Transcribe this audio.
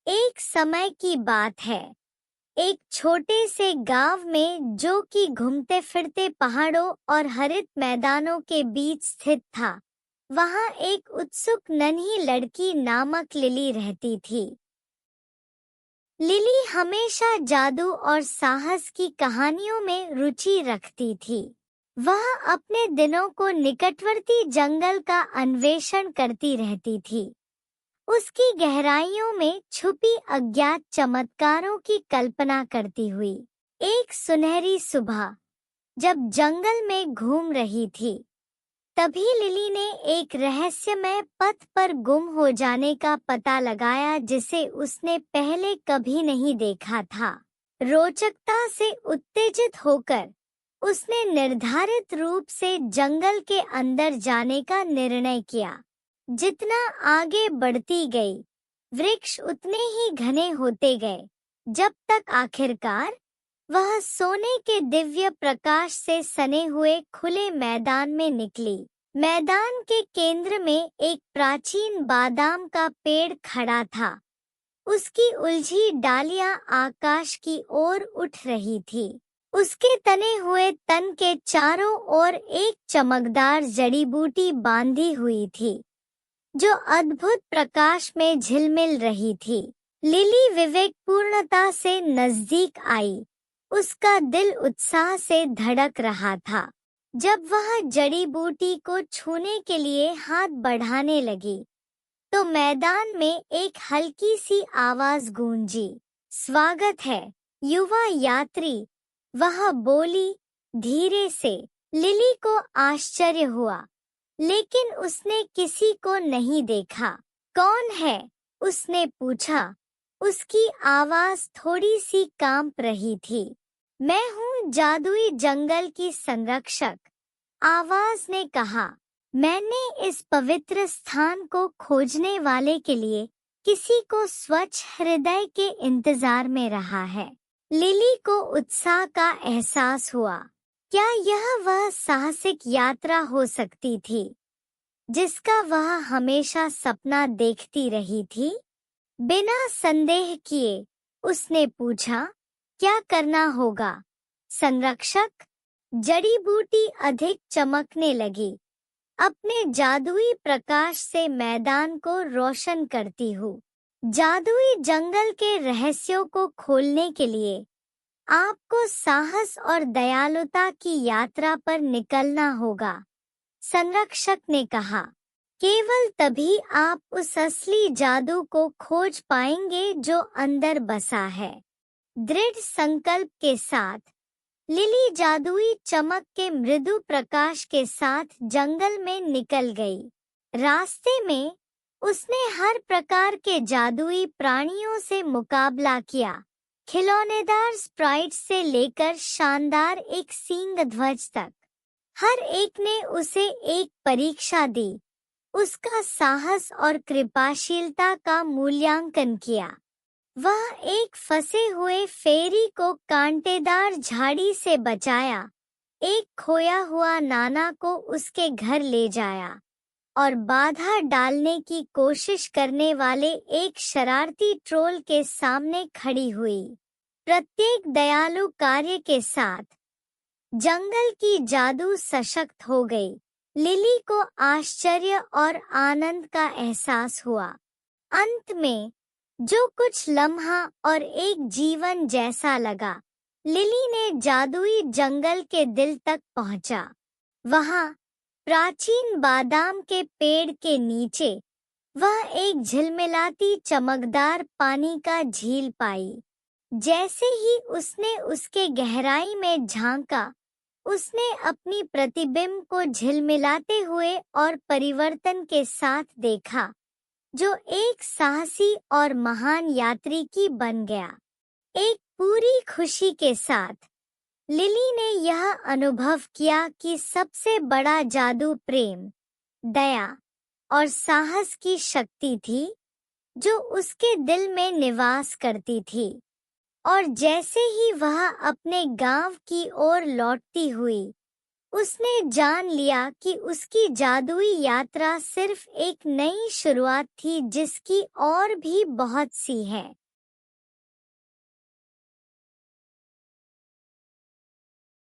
एक समय की बात है। एक छोटे से गांव में जो कि घूमते फिरते पहाड़ों और हरित मैदानों के बीच स्थित था, वहां एक उत्सुक नन्ही लड़की नामक लिली रहती थी। लिली हमेशा जादू और साहस की कहानियों में रुचि रखती थी। वह अपने दिनों को निकटवर्ती जंगल का अन्वेषण करती रहती थी, उसकी गहराइयों में छुपी अज्ञात चमत्कारों की कल्पना करती हुई। एक सुनहरी सुबह जब जंगल में घूम रही थी, तभी लिली ने एक रहस्यमय पथ पर गुम हो जाने का पता लगाया जिसे उसने पहले कभी नहीं देखा था। रोचकता से उत्तेजित होकर उसने निर्धारित रूप से जंगल के अंदर जाने का निर्णय किया। जितना आगे बढ़ती गई, वृक्ष उतने ही घने होते गए, जब तक आखिरकार वह सोने के दिव्य प्रकाश से सने हुए खुले मैदान में निकली। मैदान के केंद्र में एक प्राचीन बादाम का पेड़ खड़ा था। उसकी उलझी डालियां आकाश की ओर उठ रही थी। उसके तने हुए तन के चारों ओर एक चमकदार जड़ी बूटी बांधी हुई थी, जो अद्भुत प्रकाश में झिलमिल रही थी। लिली विवेकपूर्णता से नजदीक आई। उसका दिल उत्साह से धड़क रहा था। जब वह जड़ी बूटी को छूने के लिए हाथ बढ़ाने लगी, तो मैदान में एक हल्की सी आवाज गूंजी। स्वागत है, युवा यात्री, वह बोली धीरे से। लिली को आश्चर्य हुआ, लेकिन उसने किसी को नहीं देखा। कौन है? उसने पूछा। उसकी आवाज थोड़ी सी कांप रही थी। मैं हूँ जादुई जंगल की संरक्षक, आवाज ने कहा। मैंने इस पवित्र स्थान को खोजने वाले के लिए किसी को स्वच्छ हृदय के इंतजार में रहा है। लिली को उत्साह का एहसास हुआ। क्या यह वह साहसिक यात्रा हो सकती थी जिसका वह हमेशा सपना देखती रही थी? बिना संदेह किए उसने पूछा, क्या करना होगा संरक्षक? जड़ी बूटी अधिक चमकने लगी। अपने जादुई प्रकाश से मैदान को रोशन करती हूँ। जादुई जंगल के रहस्यों को खोलने के लिए आपको साहस और दयालुता की यात्रा पर निकलना होगा, संरक्षक ने कहा। केवल तभी आप उस असली जादू को खोज पाएंगे जो अंदर बसा है। दृढ़ संकल्प के साथ लिली जादुई चमक के मृदु प्रकाश के साथ जंगल में निकल गई। रास्ते में उसने हर प्रकार के जादुई प्राणियों से मुकाबला किया, खिलौनेदार स्प्राइट से लेकर शानदार एक सींग ध्वज तक। हर एक ने उसे एक परीक्षा दी, उसका साहस और कृपाशीलता का मूल्यांकन किया। वह एक फंसे हुए फेरी को कांटेदार झाड़ी से बचाया, एक खोया हुआ नाना को उसके घर ले जाया और बाधा डालने की कोशिश करने वाले एक शरारती ट्रोल के सामने खड़ी हुई। प्रत्येक दयालु कार्य के साथ जंगल की जादू सशक्त हो गई। लिली को आश्चर्य और आनंद का एहसास हुआ। अंत में जो कुछ लम्हा और एक जीवन जैसा लगा, लिली ने जादुई जंगल के दिल तक पहुंचा। वहां प्राचीन बादाम के पेड़ के नीचे वह एक झिलमिलाती चमकदार पानी का झील पाई। जैसे ही उसने उसके गहराई में झांका, उसने अपनी प्रतिबिंब को झिलमिलाते हुए और परिवर्तन के साथ देखा, जो एक साहसी और महान यात्री की बन गया। एक पूरी खुशी के साथ लिली ने यह अनुभव किया कि सबसे बड़ा जादू प्रेम, दया और साहस की शक्ति थी, जो उसके दिल में निवास करती थी। और जैसे ही वह अपने गांव की ओर लौटती हुई, उसने जान लिया कि उसकी जादुई यात्रा सिर्फ एक नई शुरुआत थी जिसकी और भी बहुत सी है।